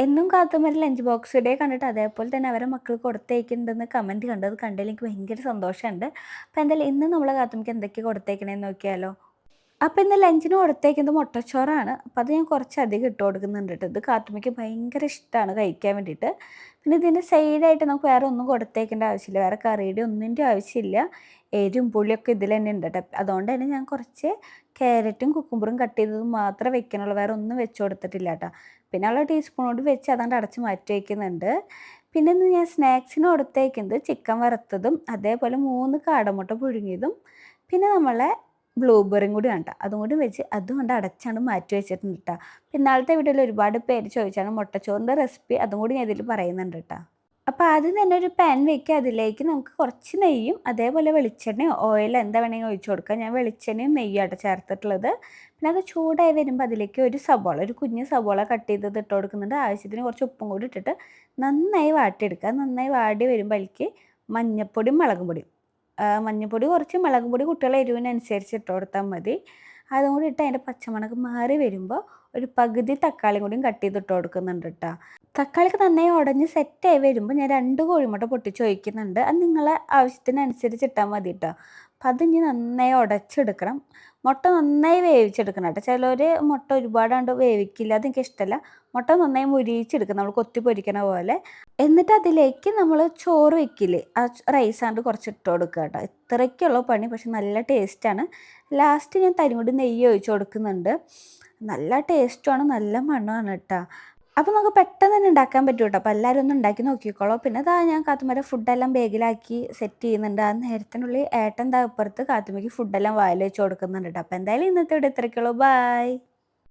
എന്നും കാത്തുമ്മൊരു lunch box day കണ്ടിട്ട് അതേപോലെ തന്നെ അവരെ മക്കൾ കൊടുത്തയക്കുന്നുണ്ടെന്ന് കമൻറ്റ് കണ്ടു. അത് കണ്ടതിൽ എനിക്ക് ഭയങ്കര സന്തോഷമുണ്ട്. അപ്പോൾ എന്തായാലും ഇന്ന് നമ്മളെ കാത്തുമ്മയ്ക്ക് എന്തൊക്കെ കൊടുത്തയക്കണേന്ന് നോക്കിയാലോ? അപ്പോൾ ഇന്ന് ലഞ്ചിന് കൊടുത്തേക്കുന്നത് മുട്ടച്ചോറാണ്. അപ്പോൾ അത് ഞാൻ കുറച്ചധികം ഇട്ട് കൊടുക്കുന്നുണ്ട് ട്ടോ. ഇത് കാത്തുമ്മയ്ക്ക് ഭയങ്കര ഇഷ്ടമാണ് കഴിക്കാൻ വേണ്ടിയിട്ട്. പിന്നെ ഇതിൻ്റെ സൈഡായിട്ട് നമുക്ക് വേറെ ഒന്നും കൊടുത്തേക്കേണ്ട ആവശ്യമില്ല. വേറെ കറിയുടെ ഒന്നിൻ്റെയും ആവശ്യമില്ല. എരിവും പുളിയൊക്കെ ഇതിൽ തന്നെ ഉണ്ട് ട്ടോ. അതുകൊണ്ട് തന്നെ ഞാൻ കുറച്ച് ക്യാരറ്റും കുക്കുമ്പറും കട്ട് ചെയ്തത് മാത്രമേ വെക്കണുള്ളൂ. വേറെ ഒന്നും വെച്ച് കൊടുത്തിട്ടില്ല ട്ടോ. പിന്നെ അവൾ ടീസ്പൂൺ കൊണ്ട് വെച്ച് അതാണ്ട് അടച്ച് മാറ്റി വയ്ക്കുന്നുണ്ട്. പിന്നെ ഇന്ന് ഞാൻ സ്നാക്സിന് കൊടുത്തേക്കുന്നത് ചിക്കൻ വറുത്തതും അതേപോലെ 3 കാടമുട്ട പുഴുങ്ങിയതും പിന്നെ നമ്മളെ ബ്ലൂബെറിയും കൂടിയാണ് ട്ടോ. അതും കൂടി വെച്ച് അതും കൊണ്ട് അടച്ചാണ്ട് മാറ്റി വെച്ചിട്ടുണ്ട് ട്ടോ. പിന്നെ ഇന്നാളത്തെ വീഡിയോയിൽ ഒരുപാട് പേര് ചോദിച്ചാണ് മുട്ടച്ചോറിൻ്റെ റെസിപ്പി, അതും കൂടി ഞാൻ ഇതിൽ പറയുന്നുണ്ട് ട്ടോ. അപ്പോൾ ആദ്യം തന്നെ ഒരു പാൻ വെക്കുക. അതിലേക്ക് നമുക്ക് കുറച്ച് നെയ്യും അതേപോലെ വെളിച്ചെണ്ണയോ ഓയിലോ എന്താ വേണമെങ്കിൽ ഒഴിച്ച് കൊടുക്കാം. ഞാൻ വെളിച്ചെണ്ണയും നെയ്യുമാട്ടോ ചേർത്തിട്ടുള്ളത്. പിന്നെ അത് ചൂടായി വരുമ്പോൾ അതിലേക്ക് ഒരു സബോള, ഒരു കുഞ്ഞ് സബോള കട്ട് ചെയ്തത് ഇട്ട് കൊടുക്കുന്നുണ്ട്. ആവശ്യത്തിന് കുറച്ച് ഉപ്പും കൂടി ഇട്ടിട്ട് നന്നായി വാട്ടിയെടുക്കുക. നന്നായി വാടി വരുമ്പോൾ അതിലേക്ക് മഞ്ഞൾപ്പൊടിയും മുളകും പൊടിയും, മഞ്ഞൾപ്പൊടി കുറച്ച്, മുളക് പൊടി കുട്ടികളുടെ എരിവിനനുസരിച്ച് ഇട്ട് കൊടുത്താൽ മതി. അതും കൂടി ഇട്ട് അതിൻ്റെ പച്ചമണക്ക് മാറി വരുമ്പോൾ ഒരു പകുതി തക്കാളിയും കൂടിയും കട്ട് ചെയ്ത് ഇട്ട് കൊടുക്കുന്നുണ്ട് ട്ടോ. തക്കാളിയൊക്കെ നന്നായി ഉടഞ്ഞ് സെറ്റായി വരുമ്പോൾ ഞാൻ 2 കോഴിമുട്ട പൊട്ടിച്ച് ഒഴിക്കുന്നുണ്ട്. അത് നിങ്ങളെ ആവശ്യത്തിനനുസരിച്ച് ഇട്ടാൽ മതി ട്ടോ. അപ്പം അത് ഇനി നന്നായി ഉടച്ചെടുക്കണം. മുട്ട നന്നായി വേവിച്ചെടുക്കണം ട്ടോ. ചിലർ മുട്ട ഒരുപാടാണ്ട് വേവിക്കില്ല, അതെനിക്ക് ഇഷ്ടമല്ല. മുട്ട നന്നായി മുരിയിച്ചെടുക്കണം, നമ്മൾ കൊത്തി പൊരിക്കണ പോലെ. എന്നിട്ട് അതിലേക്ക് നമ്മൾ ചോറ് വെക്കില്ലേ, ആ റൈസാണ്ട് കുറച്ച് ഇട്ട് കൊടുക്കുക കേട്ടോ. ഇത്രയ്ക്കുള്ള പണി, പക്ഷെ നല്ല ടേസ്റ്റാണ്. ലാസ്റ്റ് ഞാൻ തരിമുടി നെയ്യ് ഒഴിച്ച് കൊടുക്കുന്നുണ്ട്. നല്ല ടേസ്റ്റുമാണ്, നല്ല മണമാണ് കേട്ടോ. അപ്പോൾ നമുക്ക് പെട്ടെന്ന് തന്നെ ഉണ്ടാക്കാൻ പറ്റും കേട്ടോ. അപ്പോൾ എല്ലാവരും ഒന്ന് ഉണ്ടാക്കി നോക്കിക്കോളൂ. പിന്നെ ഇതാ ഞാൻ കാത്തുമ്മേടെ ഫുഡെല്ലാം ബാഗിലാക്കി സെറ്റ് ചെയ്യുന്നുണ്ട്. ആ നേരത്തിനുള്ളിൽ ഏട്ടൻ ദാ ഇപ്പുറത്ത് കാത്തുമ്മയ്ക്ക് ഫുഡെല്ലാം വായിൽ വെച്ച് കൊടുക്കുന്നുണ്ട് കേട്ടോ. അപ്പോൾ എന്തായാലും ഇന്നത്തെ ഇവിടെ ഇത്രയ്ക്കുള്ളൂ. ബായ്.